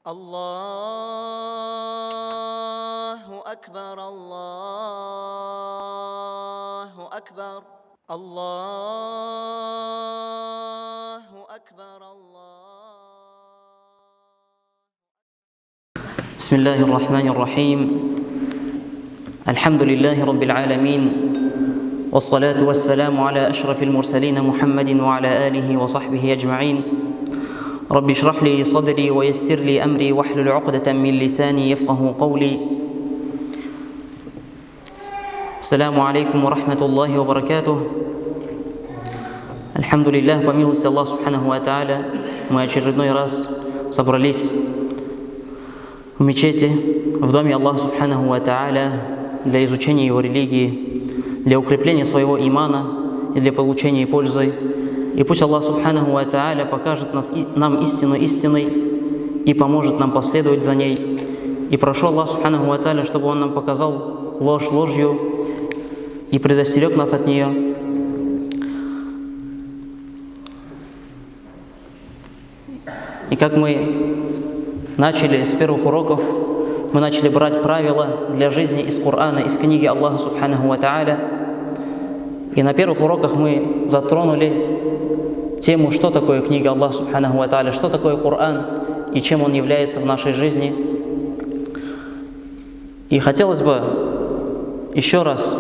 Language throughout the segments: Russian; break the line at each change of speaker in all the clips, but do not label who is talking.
الله أكبر الله أكبر الله أكبر
بسم الله الرحمن الرحيم. الحمد لله رب العالمين، والصلاة والسلام على أشرف المرسلين محمد وعلى آله وصحبه أجمعين. رب اشرح لي صدري ويسر لي أمري واحلل عقدة من لساني يفقه قولي. السلام عليكم ورحمة الله وبركاته. Альхамдулиллах, по милости Аллаха Субханаху ва Тааля, мы очередной раз собрались в мечети, в доме Аллаха Субханаху ва Тааля для изучения его религии, для укрепления своего имана и для получения пользы. И пусть Аллах Субханаху ва Тааля покажет нам истину истиной и поможет нам последовать за ней. И прошу Аллаха Субханаху ва Тааля, чтобы Он нам показал ложь ложью и предостерег нас от нее. И как мы начали с первых уроков, мы начали брать правила для жизни из Корана, из книги Аллаха Субханаху ва Тааля. И на первых уроках мы затронули тему, что такое книга Аллаха Субханаху ва Тааля, что такое Коран и чем он является в нашей жизни. И хотелось бы еще раз,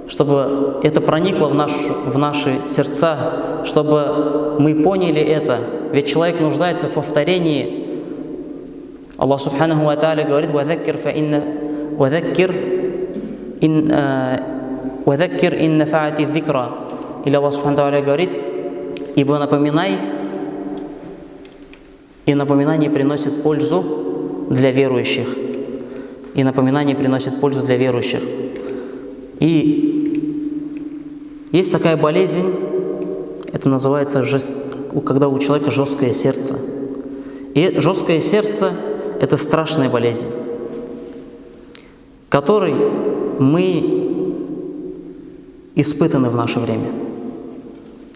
чтобы это проникло в наши сердца, чтобы мы поняли это. Ведь человек нуждается в повторении. Аллах Субханаху ва Тааля говорит: «Вазаккир инна фаати зикра». Или Аллах Субханаху ва Тааля говорит: «Ибо напоминай, и напоминание приносит пользу для верующих». И напоминание приносит пользу для верующих. И есть такая болезнь, это называется, когда у человека жесткое сердце. И жесткое сердце – это страшная болезнь, которой мы испытаны в наше время.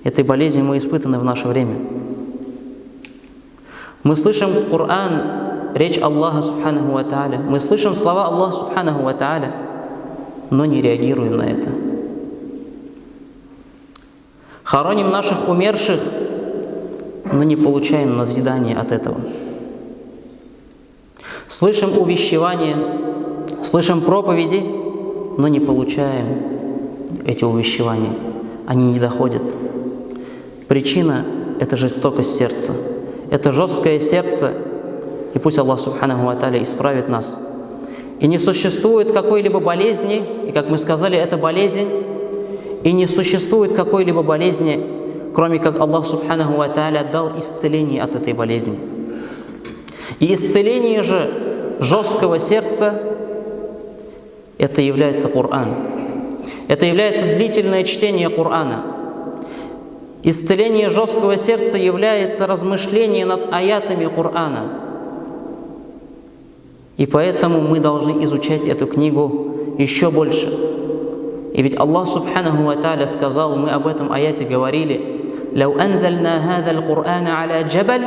Этой болезнью мы испытаны в наше время. Мы слышим Коран, речь Аллаха Субханаху ва Тааля, мы слышим слова Аллаха Субханаху ва Тааля, но не реагируем на это. Хороним наших умерших, но не получаем назидания от этого. Слышим увещевания, слышим проповеди, но не получаем эти увещевания. Они не доходят. Причина – это жестокость сердца. Это жесткое сердце, и пусть Аллах Субханаху ва Тааля исправит нас. И не существует какой-либо болезни, и как мы сказали, это болезнь, и не существует какой-либо болезни, кроме как Аллах Субханаху ва Тааля дал исцеление от этой болезни. И исцеление же жесткого сердца – это является Коран. Это является длительное чтение Корана. Исцеление жесткого сердца является размышление над аятами Корана. И поэтому мы должны изучать эту книгу еще больше. И ведь Аллах Субханаху ва Тааля сказал, мы об этом аяте говорили: «Лау анзальна хазал Кур'ана аля джабаль,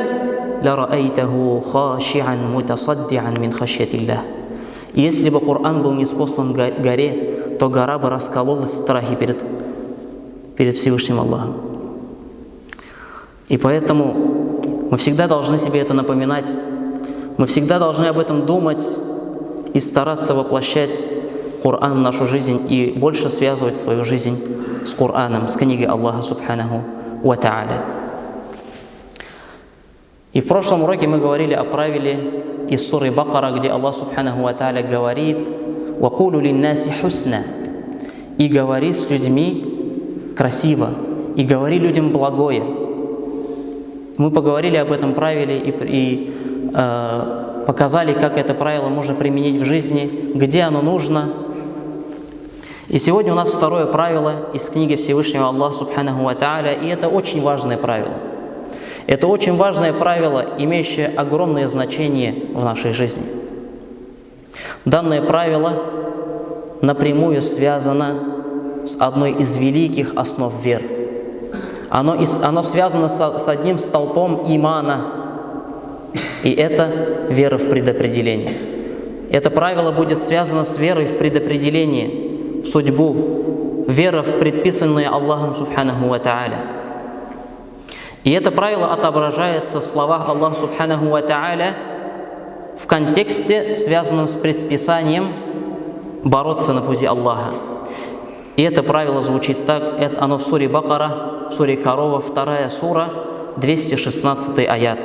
лараайтаху хаши'ан мутасадди'ан мин хашьятиллах». Если бы Коран был ниспослан горе, то гора бы раскололась в страхе перед Всевышним Аллахом. И поэтому мы всегда должны себе это напоминать. Мы всегда должны об этом думать и стараться воплощать Коран в нашу жизнь и больше связывать свою жизнь с Кораном, с книгой Аллаха Субханаху ва Тааля. И в прошлом уроке мы говорили о правиле из суры Бакара, где Аллах Субханаху ва Тааля говорит: «Вакулу линнаси хусна», и говори с людьми красиво, и говори людям благое. Мы поговорили об этом правиле и показали, как это правило можно применить в жизни, где оно нужно. И сегодня у нас второе правило из книги Всевышнего Аллаха Субханаху ва Тааля, и это очень важное правило. Это очень важное правило, имеющее огромное значение в нашей жизни. Данное правило напрямую связано с одной из великих основ веры. Оно связано с одним столпом имана. И это вера в предопределение. Это правило будет связано с верой в предопределение, в судьбу, вера в предписанное Аллахом Субханаху ва Тааля. И это правило отображается в словах Аллаха Субханаху ва Тааля в контексте, связанном с предписанием бороться на пути Аллаха. И это правило звучит так, оно в суре Бакара, в суре Корова, 2 сура, 216 аят.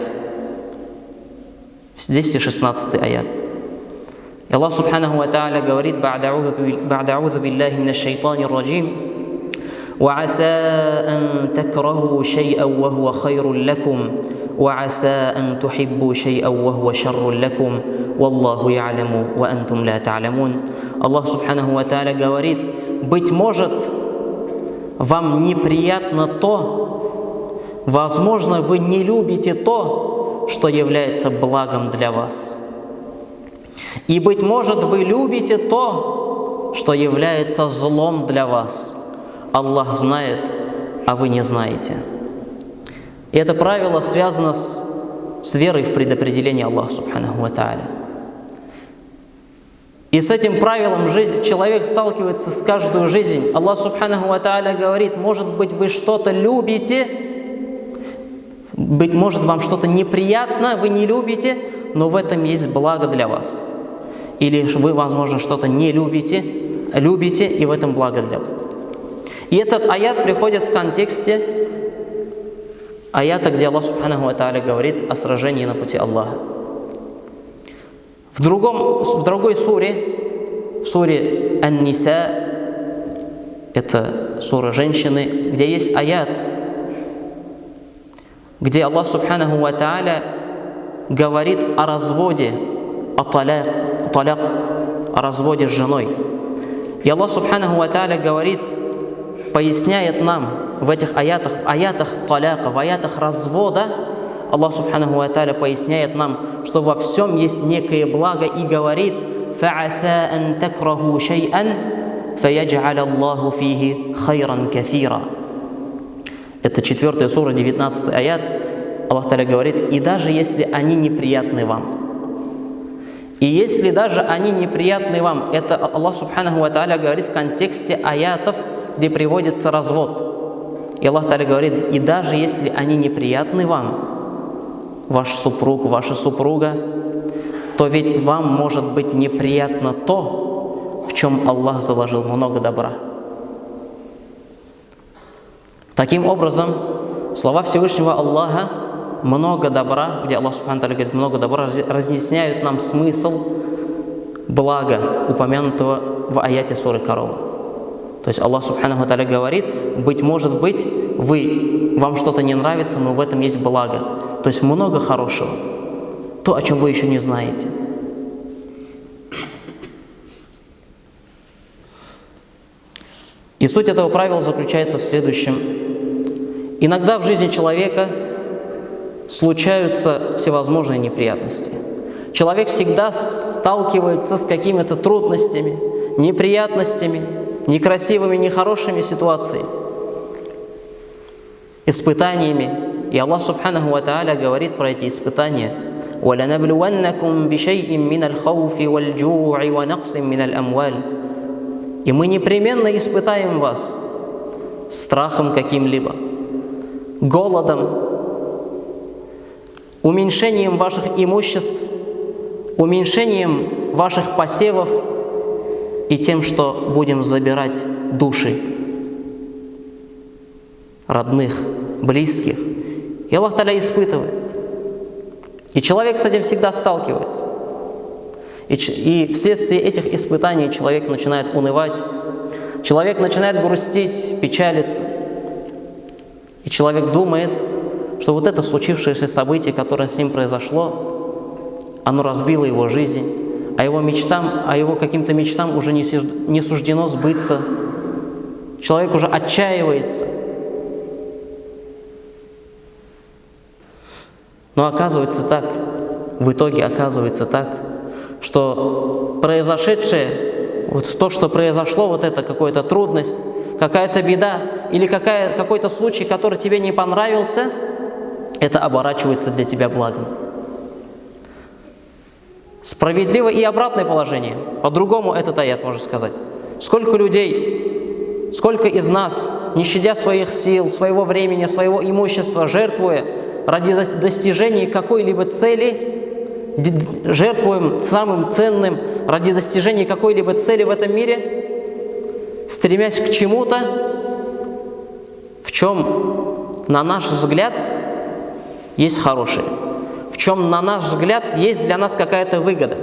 216 аят. И Аллах Субханаху ва Тааля говорит: «Ба'да а'узу биллахи минаш шайтанир раджим, ва аса ан такраху шай'ан ва хуа хайрун лакум, ва аса ан тухиббу шай'ан ва хуа шаррун лакум, валлаху я'ламу ва антум ла та'ламун». Аллах Субханаху ва Тааля говорит: быть может, вам неприятно то, возможно, вы не любите то, что является благом для вас. И, быть может, вы любите то, что является злом для вас. Аллах знает, а вы не знаете. И это правило связано с верой в предопределение Аллаха Субханаху ва Тааля. И с этим правилом человек сталкивается с каждую жизнь. Аллах Субханаху ва Тааля говорит: может быть, вы что-то любите, быть может, вам что-то неприятно, вы не любите, но в этом есть благо для вас. Или вы, возможно, что-то не любите, любите, и в этом благо для вас. И этот аят приходит в контексте аята, где Аллах Субханаху ва Тааля говорит о сражении на пути Аллаха. В другой суре, в суре Ан-Ниса, это сура женщины, где есть аят, где Аллах Субханаху ва Тааля говорит о разводе, о таляк, о разводе с женой. И Аллах Субханаху ва Тааля говорит, поясняет нам в этих аятах, в аятах таляка, в аятах развода, Аллах Субханаху ва Тааля поясняет нам, что во всем есть некое благо, и говорит: «Фа'аса ан такраху шай'ан, фаядж'аля Аллаху фихи хайран кафира». Это 4 сура, 19 аят. Аллах Тааля говорит: и даже если они неприятны вам, и если даже они неприятны вам, это Аллах Субханаху ва Тааля говорит в контексте аятов, где приводится развод. И Аллах Тааля говорит: и даже если они неприятны вам, ваш супруг, ваша супруга, то ведь вам может быть неприятно то, в чем Аллах заложил много добра. Таким образом, слова Всевышнего Аллаха «много добра», где Аллах Субхану ва Тааля говорит «много добра», разъясняют нам смысл блага, упомянутого в аяте суры Корова. То есть Аллах Субхану ва Тааля говорит: быть может быть, вам что-то не нравится, но в этом есть благо. То есть много хорошего, то, о чем вы еще не знаете. И суть этого правила заключается в следующем. Иногда в жизни человека случаются всевозможные неприятности. Человек всегда сталкивается с какими-то трудностями, неприятностями, некрасивыми, нехорошими ситуациями, испытаниями. И Аллах Субханаху ва Тааля говорит про эти испытания: وَلَنَبْلُوَنَّكُمْ بِشَيْءٍ مِّنَ الْخَوْفِ وَالْجُوعِ وَنَقْصٍ مِّنَ الْأَمْوَالِ. И мы непременно испытаем вас страхом каким-либо, голодом, уменьшением ваших имуществ, уменьшением ваших посевов и тем, что будем забирать души родных, близких. И Аллах Тааля испытывает. И человек с этим всегда сталкивается. И вследствие этих испытаний человек начинает унывать, человек начинает грустить, печалиться. И человек думает, что вот это случившееся событие, которое с ним произошло, оно разбило его жизнь, а его каким-то мечтам уже не суждено сбыться. Человек уже отчаивается. Но оказывается так, в итоге оказывается так, что произошедшее, вот то, что произошло, вот это какая-то трудность, какая-то беда или какой-то случай, который тебе не понравился, это оборачивается для тебя благом. Справедливо и обратное положение. По-другому этот аят можно сказать. Сколько людей, сколько из нас, не щадя своих сил, своего времени, своего имущества, жертвуя ради достижения какой-либо цели, жертвуем самым ценным ради достижения какой-либо цели в этом мире, стремясь к чему-то, в чем, на наш взгляд, есть хорошее, в чем, на наш взгляд, есть для нас какая-то выгода.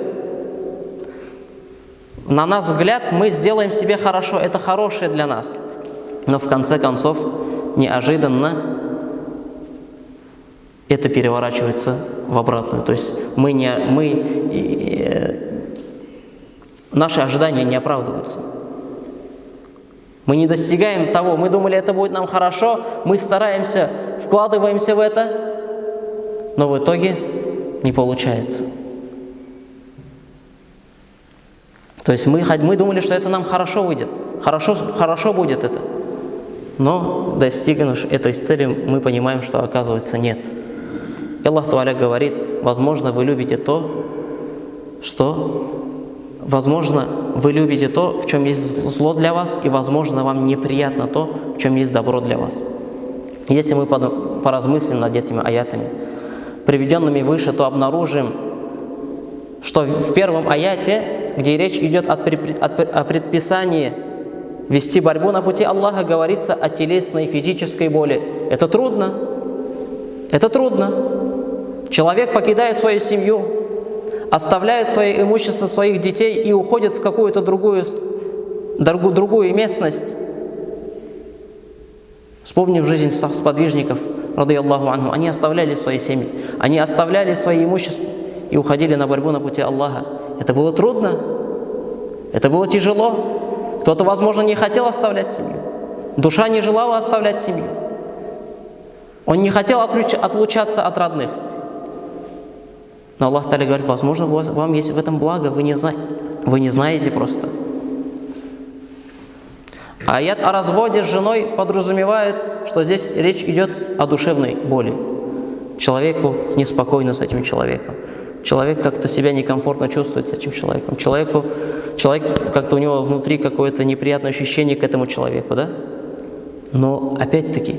На наш взгляд, мы сделаем себе хорошо, это хорошее для нас. Но в конце концов, неожиданно, это переворачивается в обратную. То есть наши ожидания не оправдываются. Мы не достигаем того, мы думали, это будет нам хорошо, мы стараемся, вкладываемся в это, но в итоге не получается. То есть мы думали, что это нам хорошо выйдет, хорошо будет это. Но достигнув этой цели, мы понимаем, что оказывается нет. И Аллах Та'аля говорит, возможно, вы любите то, в чем есть зло для вас, и, возможно, вам неприятно то, в чем есть добро для вас. Если мы поразмыслим над этими аятами, приведенными выше, то обнаружим, что в первом аяте, где речь идет о предписании вести борьбу на пути Аллаха, говорится о телесной, физической боли. Это трудно. Это трудно. Человек покидает свою семью, оставляет свое имущество, своих детей и уходит в какую-то другую местность. Вспомнив жизнь сподвижников, рады Аллаху анхум, они оставляли свои семьи, они оставляли свои имущества и уходили на борьбу на пути Аллаха. Это было трудно, это было тяжело. Кто-то, возможно, не хотел оставлять семью. Душа не желала оставлять семью. Он не хотел отлучаться от родных. Но Аллах Та'аля говорит, возможно, вам есть в этом благо, вы не знаете просто. Аят о разводе с женой подразумевает, что здесь речь идет о душевной боли. Человеку неспокойно с этим человеком. Человек как-то себя некомфортно чувствует с этим человеком. Человек как-то у него внутри какое-то неприятное ощущение к этому человеку, да? Но опять-таки,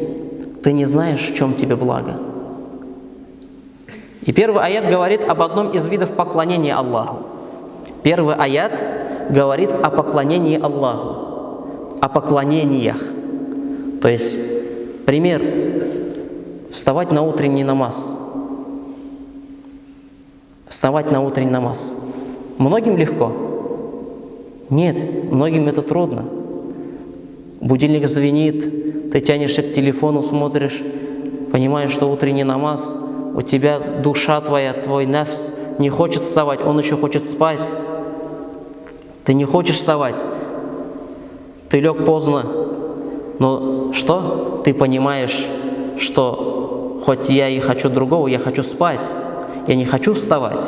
ты не знаешь, в чем тебе благо. И первый аят говорит об одном из видов поклонения Аллаху. Первый аят говорит о поклонении Аллаху, о поклонениях. То есть, пример, вставать на утренний намаз. Вставать на утренний намаз. Многим легко? Нет, многим это трудно. Будильник звенит, ты тянешься к телефону, смотришь, понимаешь, что утренний намаз, у тебя душа твоя, твой нафс не хочет вставать, он еще хочет спать. Ты не хочешь вставать, ты лег поздно, но что? Ты понимаешь, что хоть я и хочу другого, я хочу спать, я не хочу вставать,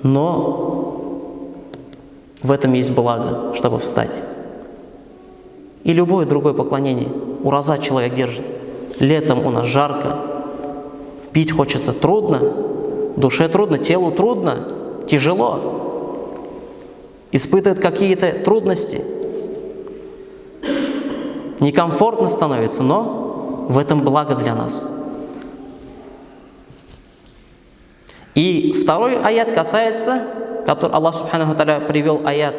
но в этом есть благо, чтобы встать. И любое другое поклонение. Ураза человек держит. Летом у нас жарко, пить хочется, трудно, душе трудно, телу трудно, тяжело, испытывает какие-то трудности, некомфортно становится, но в этом благо для нас. И второй аят касается, который Аллах Субханаху Тааля привел аят,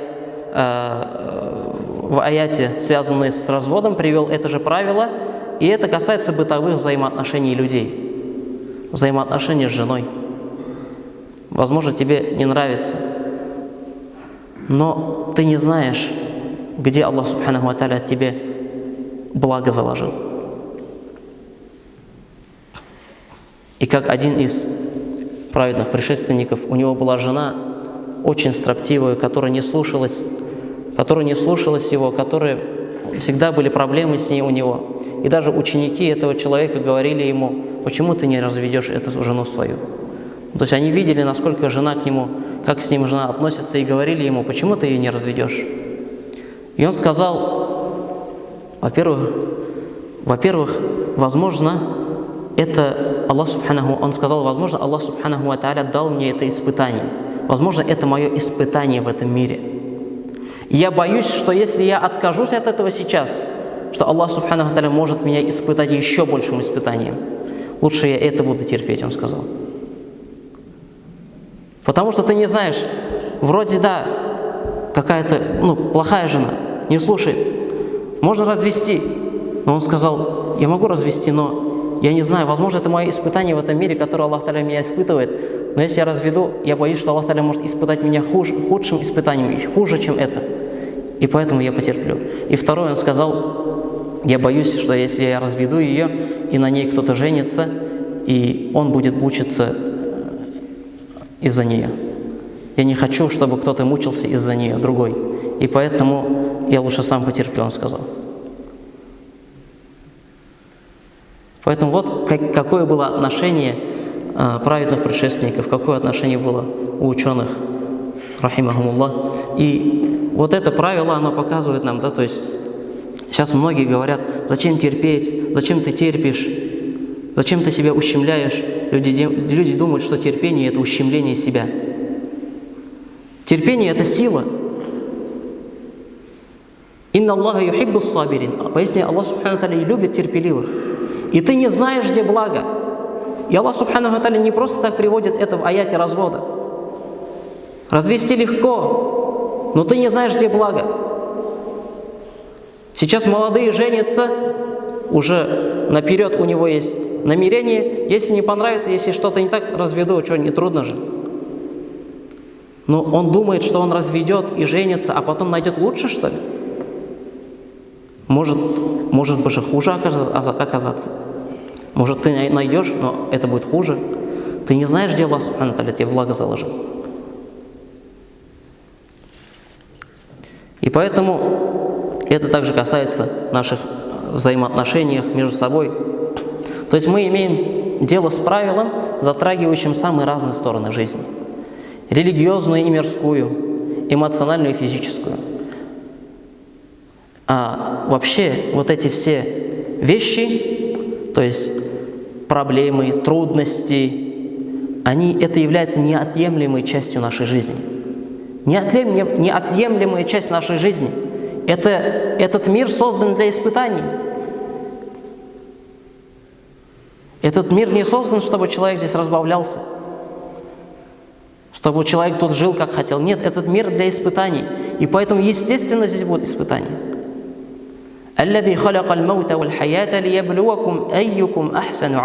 в аяте, связанный с разводом, привел это же правило, и это касается бытовых взаимоотношений людей. Взаимоотношения с женой. Возможно, тебе не нравится, но ты не знаешь, где Аллах Субханаху Тааля тебе благо заложил. И как один из праведных предшественников, у него была жена очень строптивая, которая не слушалась его, которая всегда были проблемы с ней у него. И даже ученики этого человека говорили ему, почему ты не разведешь эту жену свою? То есть они видели, насколько жена к нему, как с ним жена относится, и говорили ему, почему ты ее не разведешь? И он сказал, во-первых, возможно, это Аллах Субханаху, он сказал, возможно, Аллах Субханаху ва Тааля дал мне это испытание. возможно, это мое испытание в этом мире. И я боюсь, что если я откажусь от этого сейчас, что Аллах Субханаху Тааля может меня испытать еще большим испытанием. Лучше я это буду терпеть, он сказал. Потому что ты не знаешь, вроде да, какая-то плохая жена, не слушается, можно развести. Но он сказал, я могу развести, но я не знаю, возможно, это мое испытание в этом мире, которое Аллах Тааля меня испытывает. Но если я разведу, я боюсь, что Аллах Тааля может испытать меня худшим испытанием, хуже, чем это. И поэтому я потерплю. И второе, он сказал, я боюсь, что если я разведу ее, и на ней кто-то женится, и он будет мучиться из-за нее. Я не хочу, чтобы кто-то мучился из-за нее, другой. И поэтому я лучше сам потерплю, он сказал. Поэтому вот какое было отношение праведных предшественников, какое отношение было у ученых, рахимахумуллах. И вот это правило, оно показывает нам, то есть сейчас многие говорят, зачем терпеть, зачем ты терпишь, зачем ты себя ущемляешь. Люди думают, что терпение – это ущемление себя. Терпение – это сила. «Инна Аллаха юхиббу ссабирин». Поясни, Аллах Субханаху Тааля любит терпеливых. И ты не знаешь, где благо. И Аллах Субханаху Тааля не просто так приводит это в аяте развода. Развести легко, но ты не знаешь, где благо. Сейчас молодые женятся, уже наперед у него есть намерение. Если не понравится, если что-то не так, разведу, что, не трудно же. Но он думает, что он разведет и женится, а потом найдет лучше, что ли? Может быть, хуже оказаться. Может, ты найдешь, но это будет хуже. Ты не знаешь, где Аллах Субханаху Тааля тебе благо заложил. И поэтому это также касается наших взаимоотношений между собой. То есть мы имеем дело с правилом, затрагивающим самые разные стороны жизни. Религиозную и мирскую, эмоциональную и физическую. А вообще вот эти все вещи, то есть проблемы, трудности, это является неотъемлемой частью нашей жизни. Неотъемлемая часть нашей жизни. Этот мир создан для испытаний. Этот мир не создан, чтобы человек здесь разбавлялся, чтобы человек тут жил, как хотел. Нет, этот мир для испытаний. И поэтому, естественно, здесь будут испытания. الذي خلق الموت والحياة ليبلوكم أيكم أحسن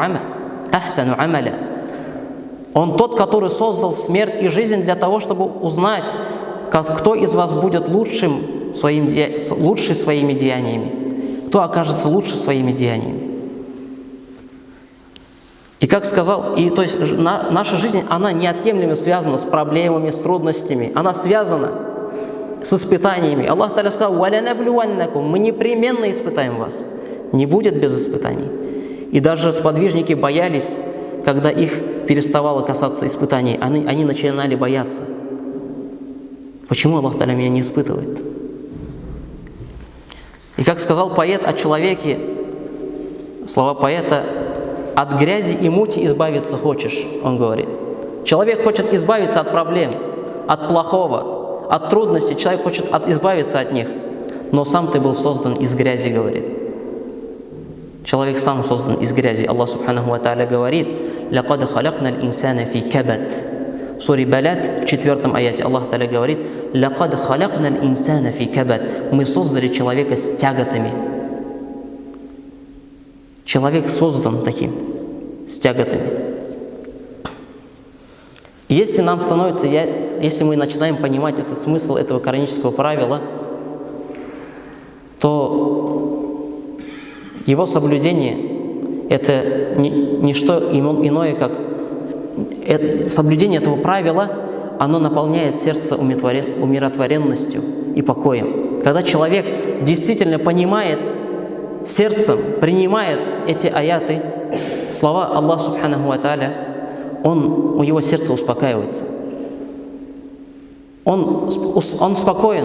عملا. Он тот, который создал смерть и жизнь для того, чтобы узнать, кто из вас будет лучше своими деяниями, кто окажется лучше своими деяниями. И как сказал, то есть наша жизнь, она неотъемлемо связана с проблемами, с трудностями, она связана с испытаниями. Аллах Тааля сказал, мы непременно испытаем вас. Не будет без испытаний. И даже сподвижники боялись, когда их переставало касаться испытаний. Они начинали бояться. Почему Аллах Тааля меня не испытывает? И как сказал поэт о человеке, слова поэта, от грязи и мути избавиться хочешь, он говорит. Человек хочет избавиться от проблем, от плохого, от трудностей, человек хочет избавиться от них, но сам ты был создан из грязи, говорит. Человек сам создан из грязи. Аллах Субханаху ва Тааля говорит, «Лакад халакна л-инсана фи кабад». В суре Балад, в 4 аяте, Аллах Тааля говорит, «Лакад халакна л-инсана фи кабад». Мы создали человека с тяготами. Человек создан таким, с тяготами. Если нам становится, если мы начинаем понимать этот смысл этого коранического правила, то его соблюдение – это не что иное, как соблюдение этого правила, оно наполняет сердце умиротворенностью и покоем. Когда человек действительно понимает сердцем, принимает эти аяты, слова Аллаха Субханаху ва Тааля, у его сердце успокаивается. Он спокоен,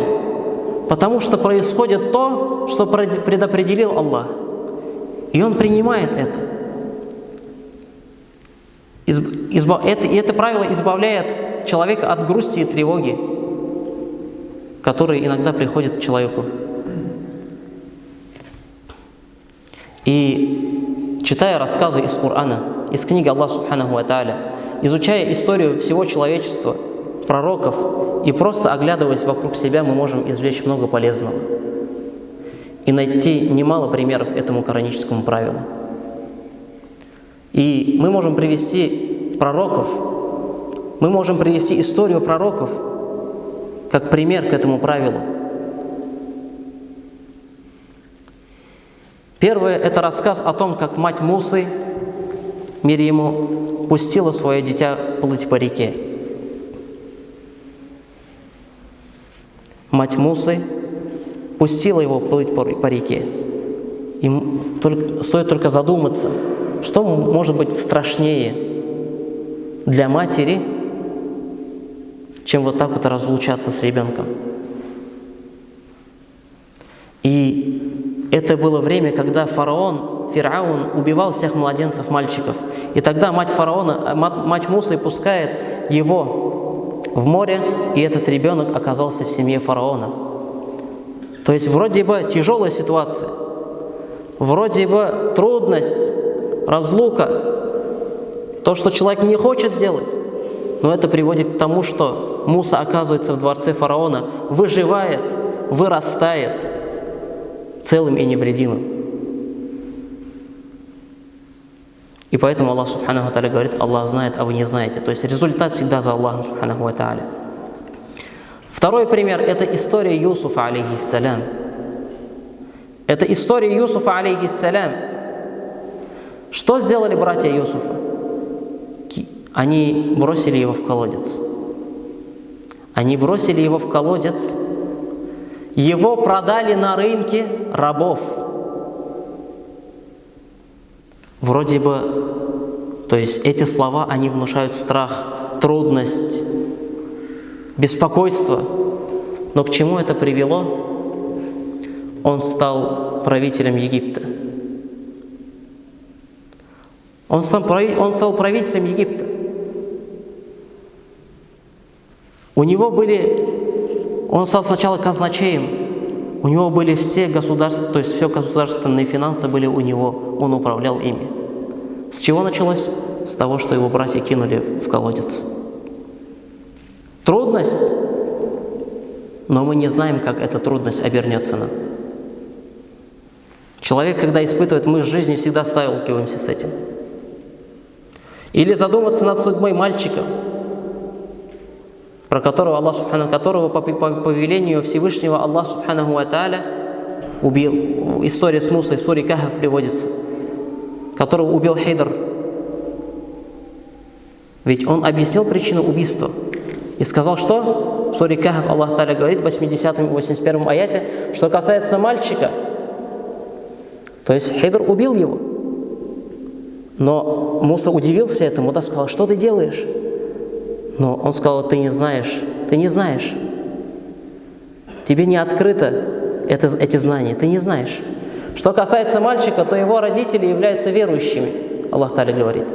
потому что происходит то, что предопределил Аллах. И он принимает это. И это правило избавляет человека от грусти и тревоги, которые иногда приходят к человеку. И читая рассказы из Корана, из книги Аллаха Субханаху ва Тааля, изучая историю всего человечества, пророков, и просто оглядываясь вокруг себя, мы можем извлечь много полезного и найти немало примеров этому кораническому правилу. И мы можем привести пророков, мы можем привести историю пророков как пример к этому правилу. Первое – это рассказ о том, как мать Мусы, мир ему, пустила свое дитя плыть по реке. Мать Мусы пустила его плыть по реке. Стоит только задуматься, что может быть страшнее для матери, чем вот так вот разлучаться с ребенком. И это было время, когда Фараон убивал всех младенцев, мальчиков. И тогда мать Мусы пускает его в море, и этот ребенок оказался в семье фараона. То есть вроде бы тяжелая ситуация, вроде бы трудность, разлука, то, что человек не хочет делать, но это приводит к тому, что Муса оказывается в дворце фараона, выживает, вырастает целым и невредимым. И поэтому Аллах Субханаху ва Тааля говорит: Аллах знает, а вы не знаете. То есть результат всегда за Аллахом Субханаху ва Тааля. Второй пример – это история Юсуфа, алейхиссалям. Это история Юсуфа, алейхиссалям. Что сделали братья Юсуфа? Они бросили его в колодец. Они бросили его в колодец. Его продали на рынке рабов. Вроде бы, то есть эти слова, они внушают страх, трудность, беспокойство. Но к чему это привело? Он стал правителем Египта. Он стал правителем Египта. Он стал сначала казначеем. У него были все государства, то есть все государственные финансы были у него. Он управлял ими. С чего началось? С того, что его братья кинули в колодец. Трудность, но мы не знаем, как эта трудность обернется нам. Человек, когда испытывает, мы в жизни всегда сталкиваемся с этим. Или задуматься над судьбой мальчика, про которого по повелению Всевышнего Аллах Субханаху ва Тааля убил. История с Мусой в суре Кахф приводится, которого убил Хидр. Ведь он объяснил причину убийства и сказал, что в суре Кахф Аллах Тааля говорит в 80 и 81 аяте, что касается мальчика, то есть Хидр убил его. Но Муса удивился этому, да, сказал: что ты делаешь? Но он сказал: ты не знаешь. Тебе не открыто эти знания, ты не знаешь. Что касается мальчика, то его родители являются верующими, Аллах Тааля говорит.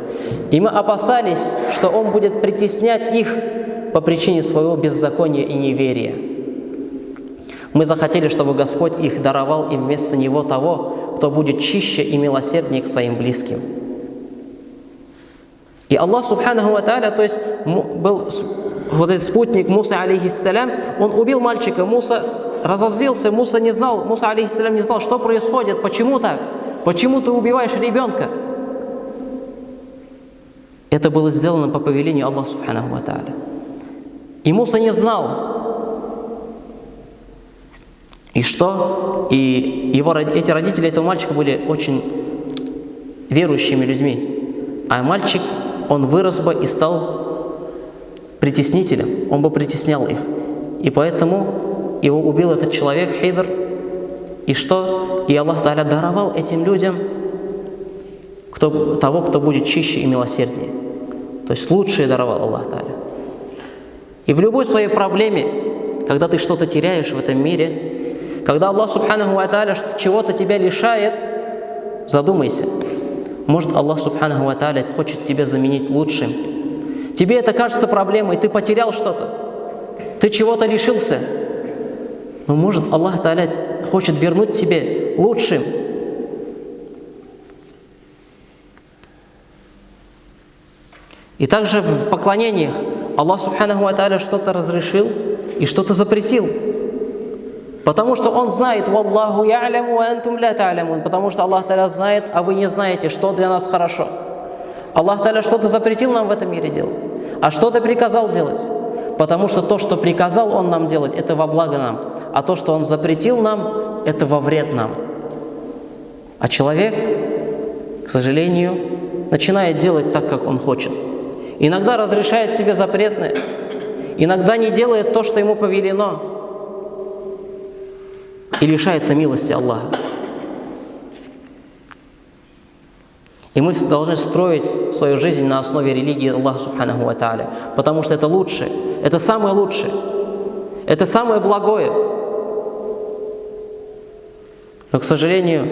И мы опасались, что он будет притеснять их по причине своего беззакония и неверия. Мы захотели, чтобы Господь их даровал им вместо него того, кто будет чище и милосерднее к своим близким. И Аллах Субханаху ва Тааля, то есть был вот этот спутник Муса, алейхиссалям, он убил мальчика. Муса разозлился, Муса, алейхиссалям, не знал, что происходит, почему так, почему ты убиваешь ребенка. Это было сделано по повелению Аллаха Субханаху ва Тааля. И Муса не знал. И что? И эти родители этого мальчика были очень верующими людьми. А мальчик, он вырос бы и стал притеснителем, он бы притеснял их. И поэтому его убил этот человек, Хидр. И что? И Аллах Тааля даровал этим людям того, кто будет чище и милосерднее. То есть лучшее даровал Аллах Тааля. И в любой своей проблеме, когда ты что-то теряешь в этом мире, когда Аллах Субханаху ва Тааля чего-то тебя лишает, задумайся. Может, Аллах Субханаху ва Тааля хочет тебя заменить лучшим. Тебе это кажется проблемой, ты потерял что-то, ты чего-то лишился. Но может Аллах Тааля хочет вернуть тебе лучшим. И также в поклонениях Аллах Субханаху ва Тааля что-то разрешил и что-то запретил. Потому что Он знает, «Валлаху я'ляму ва антум ля та'лямун», потому что Аллах Тааля знает, а вы не знаете, что для нас хорошо. Аллах Тааля что-то запретил нам в этом мире делать, а что-то приказал делать. Потому что то, что приказал Он нам делать, это во благо нам, а то, что Он запретил нам, это во вред нам. А человек, к сожалению, начинает делать так, как он хочет. Иногда разрешает себе запретное, иногда не делает то, что ему повелено, и лишается милости Аллаха. И мы должны строить свою жизнь на основе религии Аллаха Субханаху ва Тааля, потому что это лучшее, это самое лучшее, это самое благое. Но, к сожалению,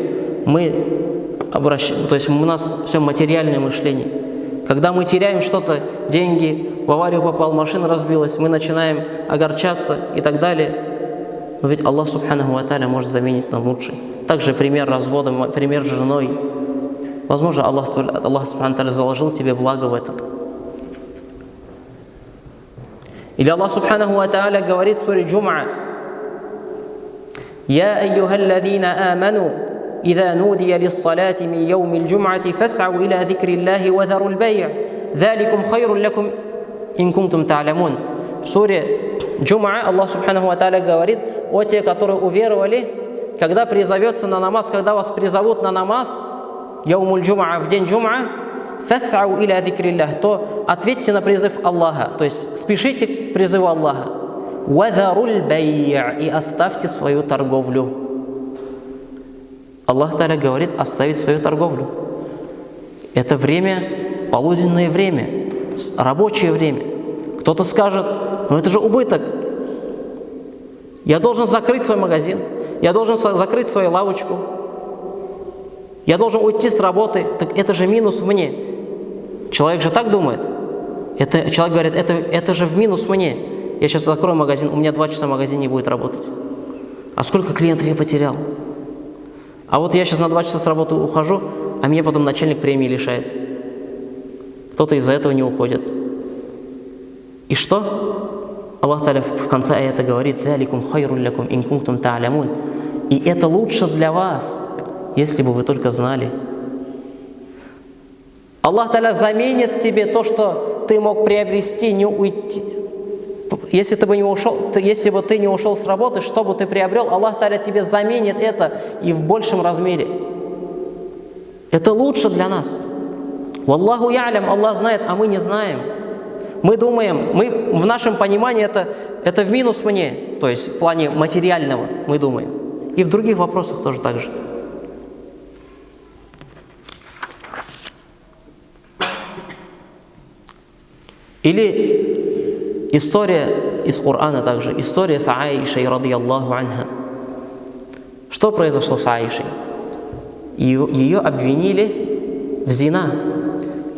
то есть у нас все материальное мышление. Когда мы теряем что-то, деньги, в аварию попал, машина разбилась, мы начинаем огорчаться и так далее. Но ведь Аллах Субханаху ва Тааля может заменить нам лучший. Также пример развода, пример с женой. Возможно, Аллах Субханаху ва Тааля заложил тебе благо в этом. Или Аллах Субханаху ва Тааля говорит в суре Джум'а: «Я айюхаллазина аману, إذا نودي للصلاة من يوم الجمعة فاسعوا إلى ذكر الله وذروا البيع ذلكم خير لكم إن كنتم تعلمون». В суре Джум'а Аллах Субханаху ва Тааля говорит: «О те, которые уверовали, когда призовется на намаз, когда вас призовут на намаз, яумуль джум'а, в день джум'а, фас'ау иля зикриллях, то ответьте на призыв Аллаха, то есть спешите к призыву Аллаха, вазаруль бай', и оставьте свою торговлю». Аллах Тааля говорит оставить свою торговлю. Это время, полуденное время, рабочее время. Кто-то скажет: но это же убыток. Я должен закрыть свой магазин, я должен закрыть свою лавочку, я должен уйти с работы. Так это же минус мне. Человек же так думает. Человек говорит: это же в минус мне. Я сейчас закрою магазин, у меня 2 часа магазин не будет работать. А сколько клиентов я потерял? А вот я сейчас на 2 часа с работы ухожу, а меня потом начальник премии лишает. Кто-то из-за этого не уходит. И что? Аллах Тааля в конце аята говорит: «Заликум хайрун лякум ин кунтум та'лямун». И это лучше для вас, если бы вы только знали. Аллах Тааля заменит тебе то, что ты мог приобрести, не уйти. Если бы ты не ушел с работы, что бы ты приобрел, Аллах Тааля тебе заменит это и в большем размере. Это лучше для нас. Валлаху я'лям, Аллах знает, а мы не знаем. Мы думаем, в нашем понимании это в минус мне, то есть в плане материального мы думаем. И в других вопросах тоже так же. Или история из Корана также, история с Аишей, радийаллаху анха. Что произошло с Аишей? Ее обвинили в зина,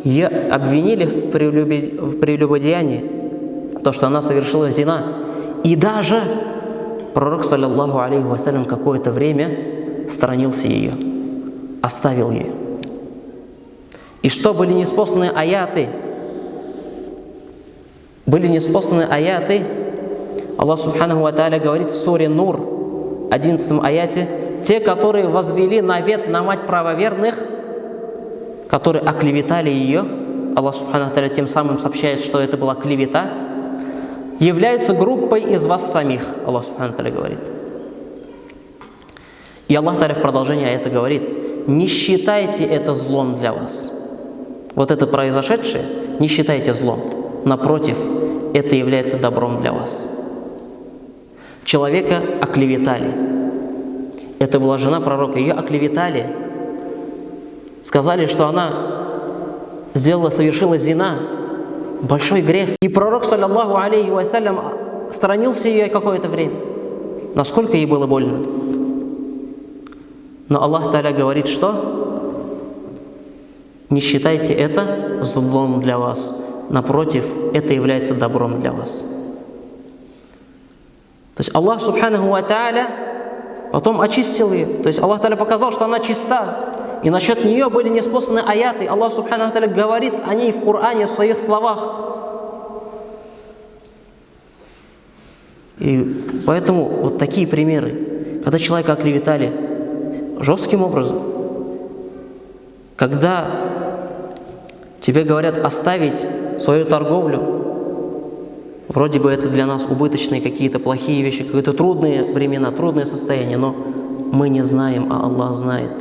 ее обвинили в прелюбодеянии, то, что она совершила зина. И даже пророк, саллаллаху алейхи вассалям, какое-то время сторонился ее, оставил ее. И что были неспосланы аяты? Были неспосланы аяты. Аллах Субханаху ва Тааля говорит в суре Нур, 11 аяте: те, которые возвели навет на мать правоверных, которые оклеветали ее, Аллах Субханаху ва Тааля тем самым сообщает, что это была клевета, являются группой из вас самих, Аллах Субханаху ва Тааля говорит. И Аллах Тааля в продолжении аята говорит: не считайте это злом для вас. Вот это произошедшее не считайте злом. Напротив, это является добром для вас. Человека оклеветали. Это была жена пророка, ее оклеветали. Сказали, что она совершила зина, большой грех. И пророк, саллаллаху алейхи вассалям, сторонился ее какое-то время. Насколько ей было больно. Но Аллах Тааля говорит, что? Не считайте это злом для вас. напротив, это является добром для вас. То есть Аллах Субханаху ва Тааля потом очистил ее. То есть Аллах Тааля показал, что она чиста. И насчет нее были неспосланы аяты. Аллах Субханаху ва Тааля говорит о ней в Коране, в своих словах. И поэтому вот такие примеры, когда человека оклеветали жестким образом, когда тебе говорят оставить свою торговлю, вроде бы это для нас убыточные какие-то плохие вещи, какие-то трудные времена, трудные состояния, но мы не знаем, а Аллах знает,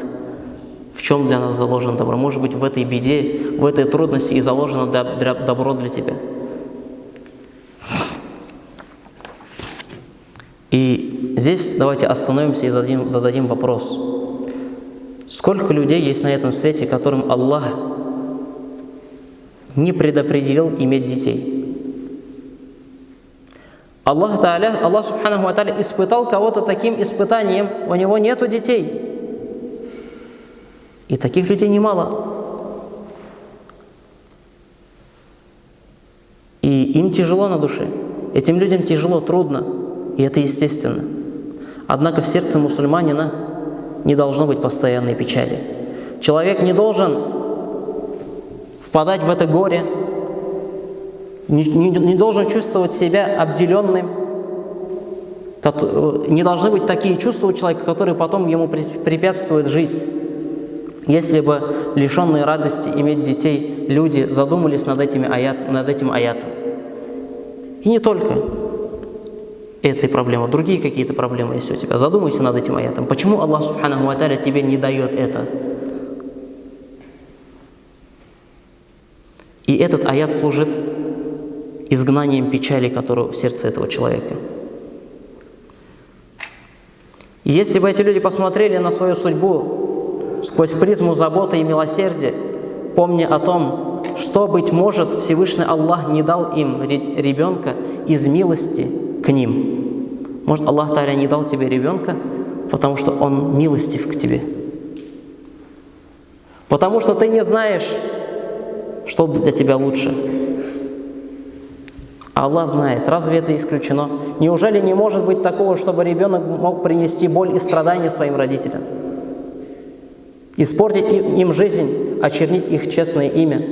в чем для нас заложено добро. Может быть, в этой беде, в этой трудности и заложено добро для тебя. И здесь давайте остановимся и зададим вопрос. Сколько людей есть на этом свете, которым Аллах не предопределил иметь детей? Аллах Субханаху ва Тааля испытал кого-то таким испытанием, у него нету детей. И таких людей немало. И им тяжело на душе. Этим людям тяжело, трудно. И это естественно. Однако в сердце мусульманина не должно быть постоянной печали. Человек не должен впадать в это горе, не должен чувствовать себя обделенным. Не должны быть такие чувства у человека, которые потом ему препятствуют жить. Если бы лишенные радости иметь детей люди задумались над этим аятом. И не только этой проблемы, другие какие-то проблемы есть у тебя. Задумайся над этим аятом. Почему Аллах Субханаху ва Тааля тебе не дает это? И этот аят служит изгнанием печали, которая в сердце этого человека. И если бы эти люди посмотрели на свою судьбу сквозь призму заботы и милосердия, помня о том, что, быть может, Всевышний Аллах не дал им ребенка из милости к ним. Может, Аллах Тааля не дал тебе ребенка, потому что Он милостив к тебе. Потому что ты не знаешь, что для тебя лучше. А Аллах знает. Разве это исключено? Неужели не может быть такого, чтобы ребенок мог принести боль и страдания своим родителям? Испортить им жизнь, очернить их честное имя?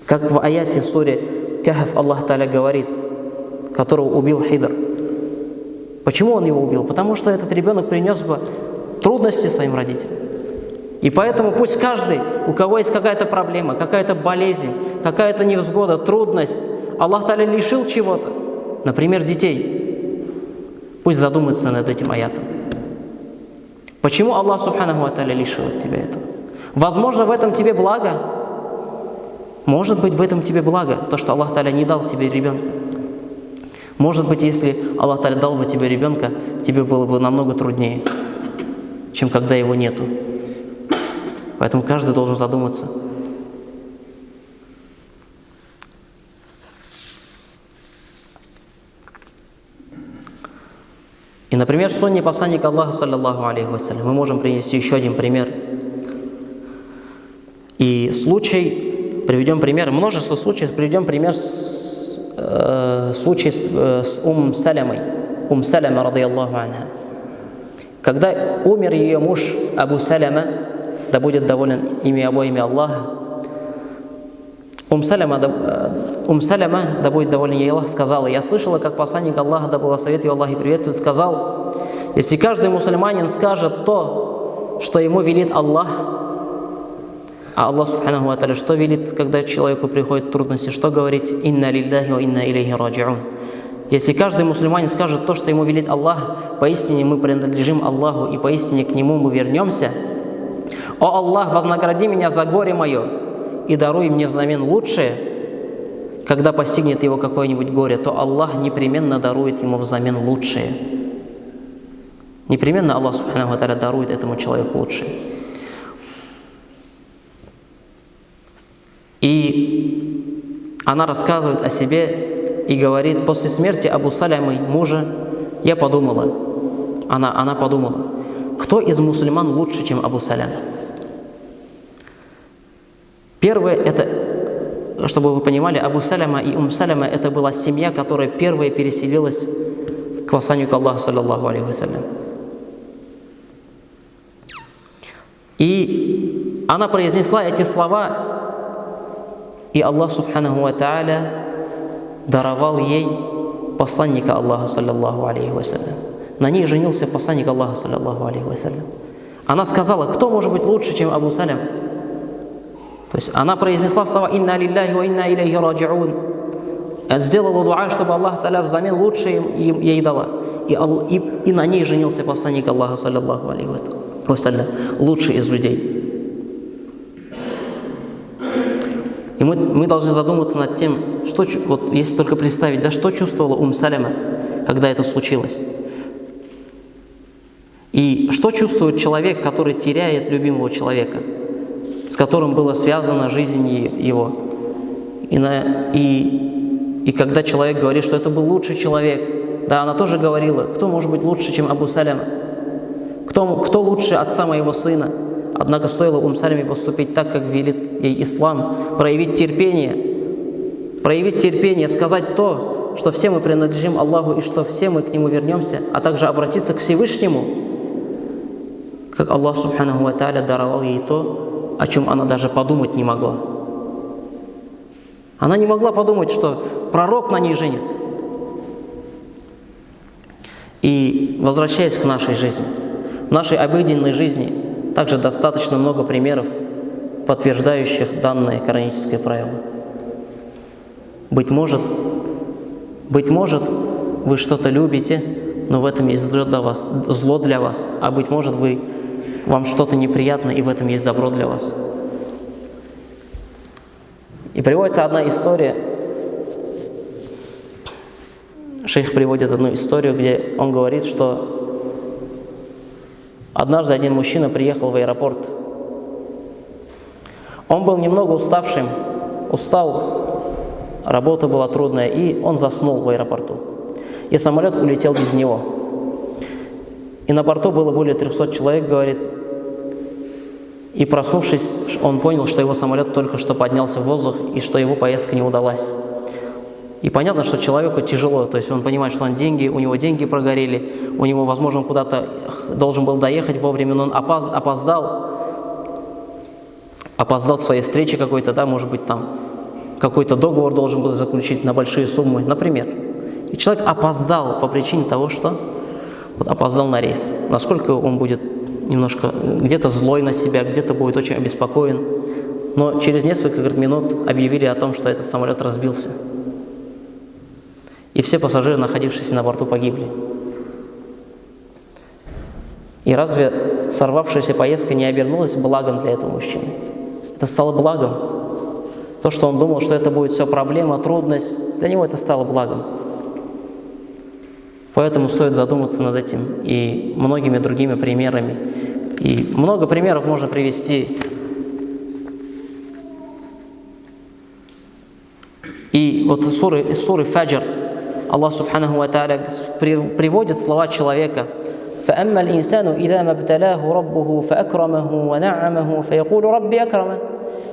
Как в аяте в суре Кахф Аллах Тааля говорит, которого убил Хидр. Почему он его убил? Потому что этот ребенок принес бы трудности своим родителям. И поэтому пусть каждый, у кого есть какая-то проблема, какая-то болезнь, какая-то невзгода, трудность, Аллах Тааля лишил чего-то, например, детей, пусть задумается над этим аятом. Почему Аллах Субханаху ва Тааля лишил от тебя этого? Возможно, в этом тебе благо. Может быть, в этом тебе благо, то, что Аллах Тааля не дал тебе ребенка. Может быть, если Аллах Тааля дал бы тебе ребенка, тебе было бы намного труднее, чем когда его нету. Поэтому каждый должен задуматься. И, например, в сунне посланника Аллаха, саллаллаху алейхи вассалям, мы можем привести еще один пример. И приведем пример, множество случаев, приведем пример случай с Салямой, Саляма, радийаллаху анха. Когда умер ее муж Абу Саляма, да будет доволен ими обоими Аллаха, Саляма, да будет доволен ей Аллах, сказала: я слышала, как посланник Аллаха, да благословит его Аллах и приветствует, сказал: если каждый мусульманин скажет то, что ему велит Аллах, а Аллах Субханаху ва Тааля что велит, когда человеку приходят трудности, что говорить? «Инна лилляхи ва инна илейхи раджиун». Если каждый мусульманин скажет то, что ему велит Аллах, поистине мы принадлежим Аллаху, и поистине к Нему мы вернемся. «О Аллах, вознагради меня за горе мое и даруй мне взамен лучшее». Когда постигнет его какое-нибудь горе, то Аллах непременно дарует ему взамен лучшее. Непременно Аллах Субханаху ва Тааля дарует этому человеку лучшее. И она рассказывает о себе и говорит: после смерти Абу Салямы, мужа, я подумала, она подумала, кто из мусульман лучше, чем Абу Салям? Первое – это чтобы вы понимали, Абу Саляма и Саляма это была семья, которая первая переселилась к посланнику Аллаха, саллаллаху алейхи вассалям. И она произнесла эти слова, и Аллах субханаху ва тааля даровал ей посланника Аллаха, саллаллаху алейхи вассалям. На ней женился посланник Аллаха, саллаллаху алейхи вассалям. Она сказала: кто может быть лучше, чем Абу Салям? То есть она произнесла слова «Инна лилляхи ва инна илейхи раджиун». Сделала дуа, чтобы Аллах Та'аля взамен лучше ей дала. И на ней женился посланник Аллаха, саллаллаху алейхи вассалям, лучший из людей. И мы должны задуматься над тем, что, вот если только представить, да, что чувствовала Саляма, когда это случилось. И что чувствует человек, который теряет любимого человека, с которым была связана жизнь его. И когда человек говорит, что это был лучший человек, да, она тоже говорила, кто может быть лучше, чем Абу Саляма? Кто лучше отца моего сына? Однако стоило Саляме поступить так, как велит ей ислам, проявить терпение, сказать то, что все мы принадлежим Аллаху и что все мы к Нему вернемся, а также обратиться к Всевышнему, как Аллах субханаху ва тааля даровал ей то, о чем она даже подумать не могла. Она не могла подумать, что пророк на ней женится. И возвращаясь к нашей жизни, в нашей обыденной жизни также достаточно много примеров, подтверждающих данное кораническое правило. Быть может, вы что-то любите, но в этом есть зло для вас, а быть может, вам что-то неприятно, и в этом есть добро для вас. И приводится одна история. Шейх приводит одну историю, где он говорит, что однажды один мужчина приехал в аэропорт. Он был немного устал, работа была трудная, и он заснул в аэропорту. И самолет улетел без него. И на борту было более 300 человек, говорит. И проснувшись, он понял, что его самолет только что поднялся в воздух, и что его поездка не удалась. И понятно, что человеку тяжело, то есть он понимает, что у него деньги прогорели, у него, возможно, куда-то должен был доехать вовремя, но он опоздал к своей встрече какой-то, да, может быть, там какой-то договор должен был заключить на большие суммы, например. И человек опоздал по причине того, что опоздал на рейс. Насколько он будет немножко где-то злой на себя, где-то будет очень обеспокоен. Но через несколько минут объявили о том, что этот самолет разбился. И все пассажиры, находившиеся на борту, погибли. И разве сорвавшаяся поездка не обернулась благом для этого мужчины? Это стало благом. То, что он думал, что это будет все проблема, трудность, для него это стало благом. Поэтому стоит задуматься над этим и многими другими примерами. И много примеров можно привести. И вот из суры Фаджр Аллах субханаху ва тааля приводит слова человека: فَأَمَّا الْإِنسَانُ إِذَا مَا ابْتَلَاهُ رَبُّهُ فَأَكْرَمَهُ وَنَعَّمَهُ فَيَقُولُ رَبِّي أَكْرَمَنِ.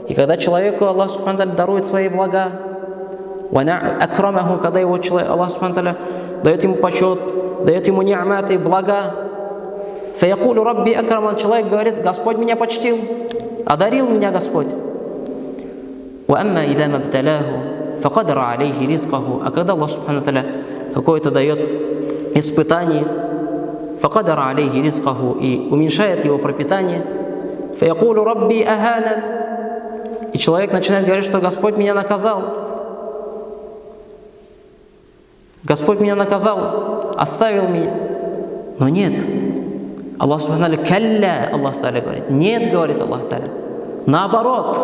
И когда человеку Аллах субханаху ва тааля дарует свои блага, وَأَكْرَمَهُ, когда Аллах субханаху ва тааля дает ему почет, дает ему ни'маты, блага, فَيَقُولُ رَبِّي أَكْرَمَنِ, человек говорит: Господь меня почтил, одарил меня Господь. وَأَمَّا إِذَا مَا ابْتَلَاهُ فَقَدَرَ عَلَيْهِ رِزْقَهُ, а когда Аллах субхану ва тааля какое-то дает испытание, فَقَدَرَ عَلَيْهِ رِزْقَهُ, и уменьшает его пропитание, فَيَقُولُ رَبِّي أَهَانَنِ, и человек начинает говорить, что Господь меня наказал. Господь меня наказал, оставил меня. Но нет. Аллах субхану ва тааля «Калля», Аллах тааля говорит. Нет, говорит Аллах тааля. Наоборот.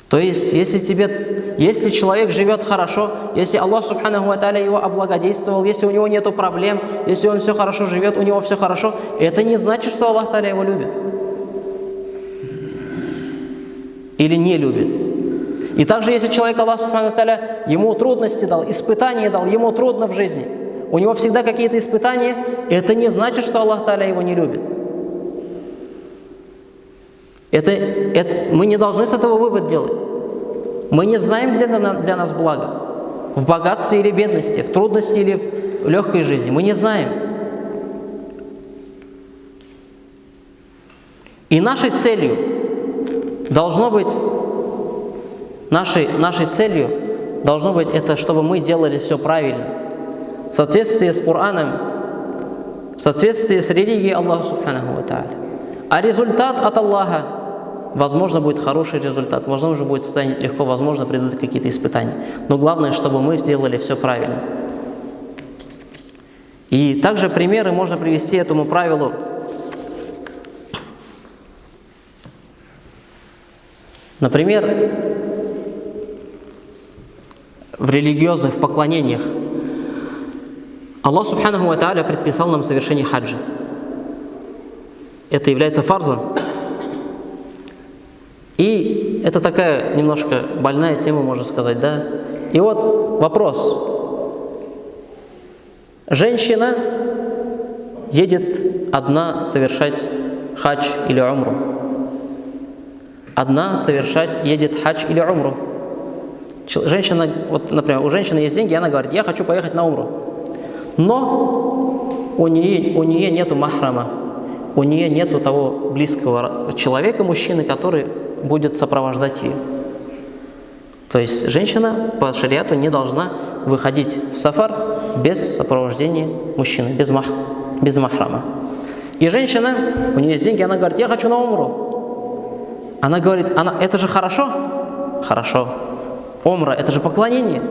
То есть, если человек живет хорошо, если Аллах субханаху ва тааля его облагодетельствовал, если у него нет проблем, если он все хорошо живет, у него все хорошо, это не значит, что Аллах тааля его любит. Или не любит. И также, если человек, Аллах субханаху ва тааля, ему трудности дал, испытания дал, ему трудно в жизни, у него всегда какие-то испытания, это не значит, что Аллах тааля его не любит. Мы не должны с этого вывод делать. Мы не знаем, где для нас благо. В богатстве или бедности, в трудности или в легкой жизни. Мы не знаем. И нашей целью должно быть, это, чтобы мы делали все правильно, в соответствии с Кораном, в соответствии с религией Аллаха Субханаху ва Тааля. А результат от Аллаха, возможно, будет хороший результат, возможно, будет станет легко, возможно, придут какие-то испытания. Но главное, чтобы мы сделали все правильно. И также примеры можно привести этому правилу. Например, в религиозных поклонениях Аллах Субханаху ва Тааля предписал нам совершение хаджа. Это является фарзом. И это такая немножко больная тема, можно сказать, да? И вот вопрос. Женщина едет одна совершать хадж или умру. Едет хадж или умру. Женщина, вот, например, у женщины есть деньги, и она говорит, я хочу поехать на умру. Но у нее нету махрама, у нее нету того близкого человека, мужчины, который будет сопровождать ее. То есть женщина по шариату не должна выходить в сафар без сопровождения мужчины, без махрама. И женщина, у нее есть деньги, она говорит, я хочу на умру. Она говорит, это же хорошо? Хорошо. Умра, это же поклонение.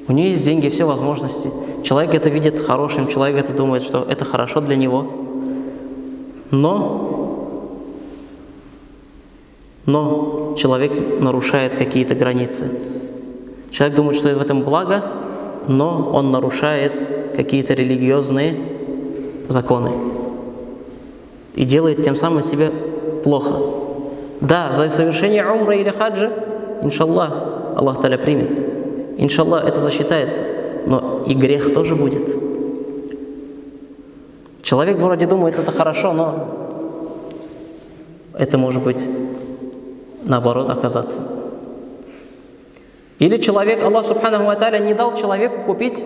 У нее есть деньги, все возможности. Человек это видит хорошим, человек это думает, что это хорошо для него. Но человек нарушает какие-то границы. Человек думает, что в этом благо, но он нарушает какие-то религиозные законы. И делает тем самым себе плохо. Да, за совершение умры или хаджа, иншаллах, Аллах Та'аля примет. Иншаллах, это засчитается. Но и грех тоже будет. Человек вроде думает, это хорошо, но это может быть наоборот оказаться. Или человек, Аллах Субханаху ва Тааля не дал человеку купить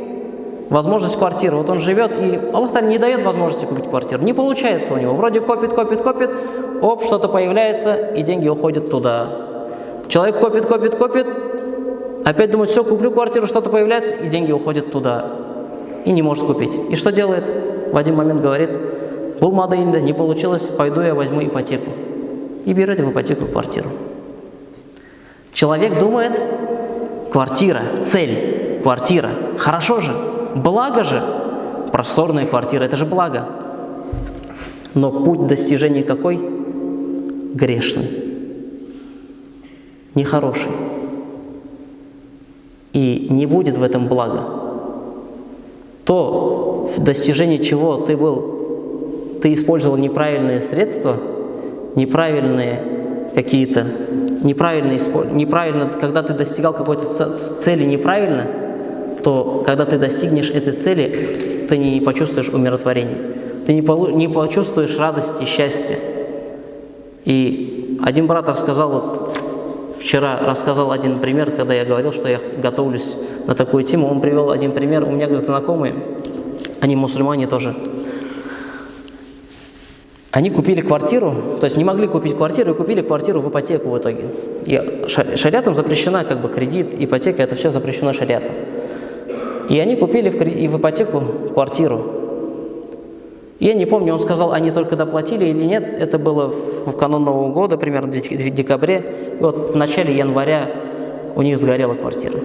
возможность квартиры. Вот он живет, и Аллах Та'аля не дает возможности купить квартиру. Не получается у него. Вроде копит, что-то появляется, и деньги уходят туда. Человек копит, опять думает, все, куплю квартиру, что-то появляется, и деньги уходят туда. И не может купить. И что делает? В один момент говорит, булмады, не получилось, пойду я возьму ипотеку. И берет в ипотеку квартиру. Человек думает, квартира, цель, квартира, хорошо же, благо же, просторная квартира, это же благо. Но путь достижения какой? Грешный, нехороший. И не будет в этом блага. То, в достижении чего ты использовал неправильные средства, когда ты достигал какой-то цели неправильно, то когда ты достигнешь этой цели, ты не почувствуешь умиротворения, ты не почувствуешь радости, счастья. И один брат вчера рассказал один пример, когда я говорил, что я готовлюсь на такую тему. Он привел один пример. У меня, говорит, знакомые, они мусульмане тоже. Они купили квартиру, то есть не могли купить квартиру, и купили квартиру в ипотеку в итоге. И шариатом запрещена кредит, ипотека, это все запрещено шариатом. И они купили в ипотеку квартиру. Я не помню, он сказал, они только доплатили или нет. Это было в канун Нового года, примерно в декабре. И вот в начале января у них сгорела квартира.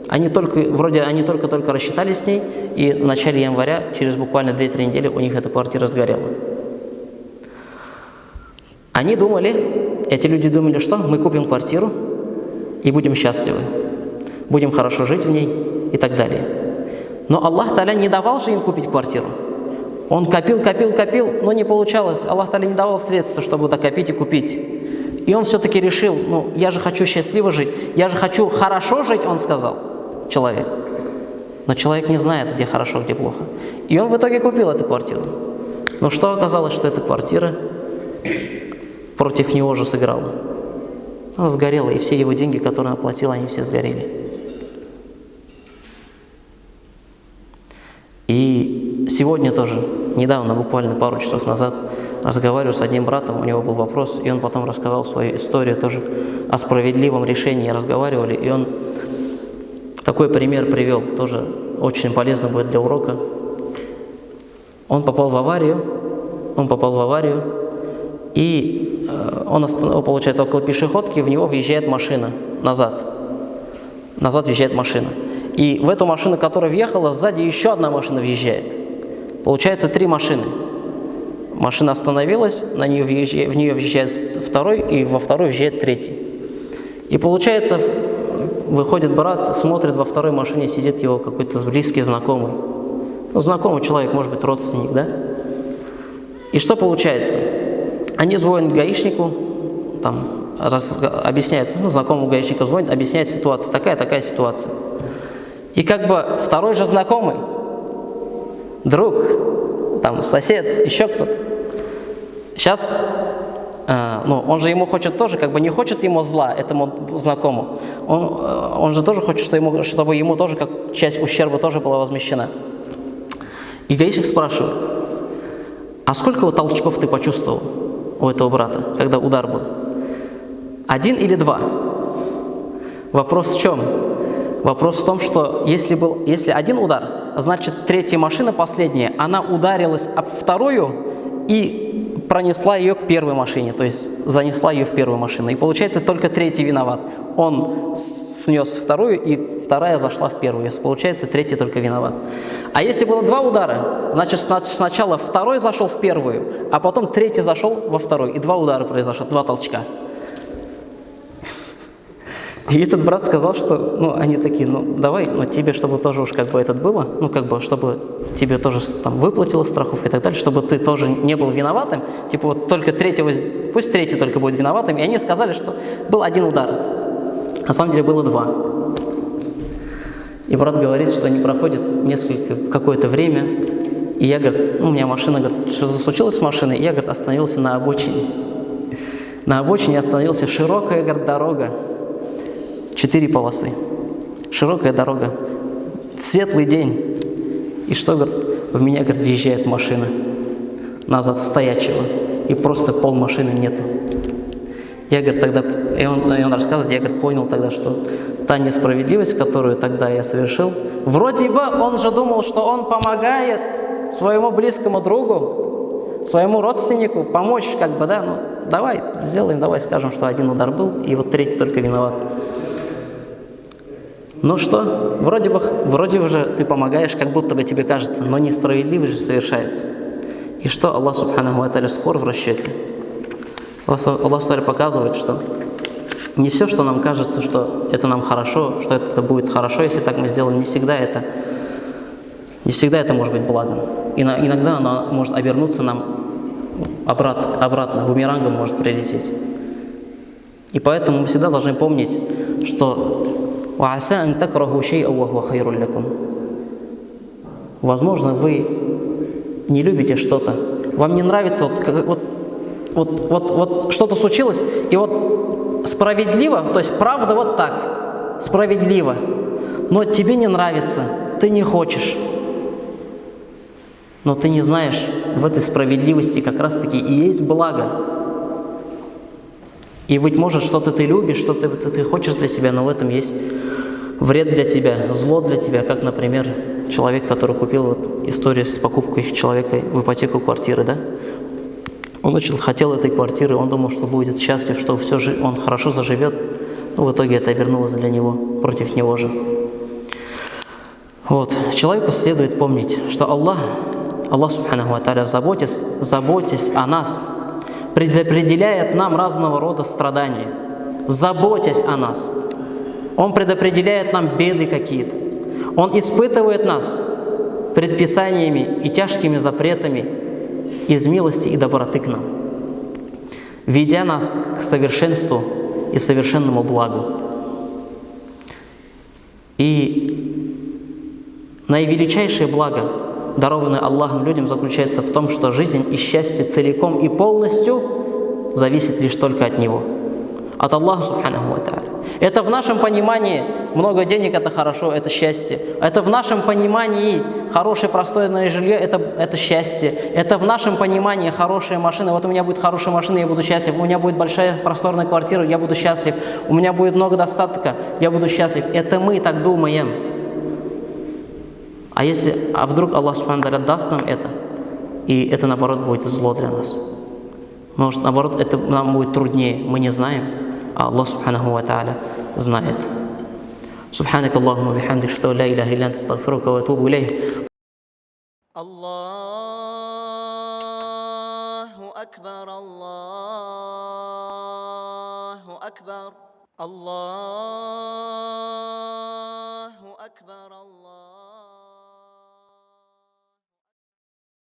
Они только рассчитались с ней, и в начале января, через буквально 2-3 недели, у них эта квартира сгорела. Эти люди думали, что мы купим квартиру и будем счастливы, будем хорошо жить в ней и так далее. Но Аллах Та'аля не давал же им купить квартиру. Он копил, но не получалось. Аллах Та'аля не давал средства, чтобы докопить и купить. И он все-таки решил, я же хочу счастливо жить, я же хочу хорошо жить, он сказал, человек. Но человек не знает, где хорошо, где плохо. И он в итоге купил эту квартиру. Но что оказалось, что эта квартира против него же сыграла. Она сгорела, и все его деньги, которые он оплатил, они все сгорели. И сегодня тоже, недавно, буквально пару часов назад, разговариваю с одним братом, у него был вопрос, и он потом рассказал свою историю тоже о справедливом решении. Разговаривали, и он такой пример привел, тоже очень полезно будет для урока. Он попал в аварию, и он получается, около пешеходки, в него въезжает машина назад въезжает машина. И в эту машину, которая въехала, сзади еще одна машина въезжает. Получается 3 машины. Машина остановилась, в нее въезжает второй, и во второй въезжает третий. И получается, выходит брат, смотрит, во второй машине сидит его какой-то близкий знакомый. Ну, знакомый человек, может быть, родственник, да? И что получается? Они звонят гаишнику, там, объясняют, знакомому гаишнику звонит, объясняет ситуацию, такая ситуация. И как бы второй же знакомый, друг, там, сосед, еще кто-то, сейчас, он же ему хочет тоже, как бы не хочет ему зла, этому знакомому, он же тоже хочет, чтобы ему тоже как часть ущерба тоже была возмещена. И гаишник спрашивает: а сколько вот толчков ты почувствовал у этого брата, когда удар был? 1 или 2? Вопрос в чем? Вопрос в том, что если 1 удар, значит 3-я машина, последняя, она ударилась об вторую и пронесла ее к 1-й машине, то есть занесла ее в 1-ю машину. И получается, только 3-й виноват. Он снес 2-ю, и 2-я зашла в 1-ю. Получается, 3-й только виноват. А если было 2 удара, значит сначала 2-й зашел в 1-ю, а потом 3-й зашел во 2-ю. И 2 удара произошло, 2 толчка. И этот брат сказал, что, они такие, давай, тебе, чтобы тоже уж как бы это было, чтобы тебе тоже там выплатила страховка и так далее, чтобы ты тоже не был виноватым, типа вот только 3-го, пусть 3-й только будет виноватым. И они сказали, что был 1 удар, на самом деле было 2. И брат говорит, что не проходит какое-то время, и я, говорит, у меня машина, говорит, что случилось с машиной? И я, говорит, остановился на обочине. На обочине остановился, широкая, говорит, дорога. 4 полосы. Широкая дорога. Светлый день. И что, говорит, в меня, говорит, въезжает машина. Назад в стоячего. И просто пол машины нету. Я, говорит, тогда... И он рассказывает, я, говорит, понял тогда, что та несправедливость, которую тогда я совершил, вроде бы он же думал, что он помогает своему близкому другу, своему родственнику помочь, как бы, да, давай сделаем, давай скажем, что 1 удар был, и вот 3-й только виноват. Ну что, вроде бы же ты помогаешь, как будто бы тебе кажется, но несправедливость же совершается. И что Аллах Субханаху ва Тааля скоро в расчете. Аллах Субханаху показывает, что не все, что нам кажется, что это нам хорошо, что это будет хорошо, если так мы сделаем, не всегда это может быть благом. Иногда оно может обернуться нам обратно, бумерангом может прилететь. И поэтому мы всегда должны помнить, что возможно, вы не любите что-то, вам не нравится, вот что-то случилось, и вот справедливо, то есть правда вот так, справедливо, но тебе не нравится, ты не хочешь, но ты не знаешь, в этой справедливости как раз-таки и есть благо. И, быть может, что-то ты любишь, что-то ты хочешь для себя, но в этом есть вред для тебя, зло для тебя, как, например, человек, который купил, история с покупкой человека в ипотеку квартиры, да? Он очень хотел этой квартиры, он думал, что будет счастлив, что он хорошо заживет, но в итоге это обернулось для него, против него же. Человеку следует помнить, что Аллах Субханаху ва Тааля, заботясь о нас, предопределяет нам разного рода страдания, заботясь о нас. Он предопределяет нам беды какие-то. Он испытывает нас предписаниями и тяжкими запретами из милости и доброты к нам, ведя нас к совершенству и совершенному благу. И наивеличайшее благо, дарованное Аллахом людям, заключается в том, что жизнь и счастье целиком и полностью зависит лишь только от Него, от Аллаха Субханаху ва Тааля. Это в нашем понимании много денег – это хорошо, это счастье. Это в нашем понимании хорошее простое жилье – это счастье. Это в нашем понимании хорошая машина. Вот у меня будет хорошая машина, я буду счастлив. У меня будет большая просторная квартира, я буду счастлив. У меня будет много достатка, я буду счастлив. Это мы так думаем. А вдруг Аллах Субхану ва Тааля даст нам это, и это наоборот будет зло для нас. Может, наоборот, это нам будет труднее, мы не знаем. А Аллах Субханаху ва Тааля знает. Субханак Аллахумма бихамдик, что ла иляха илля анта, астагфирука ва атубу илейх.
Аллаху акбар, Аллаху акбар, Аллах.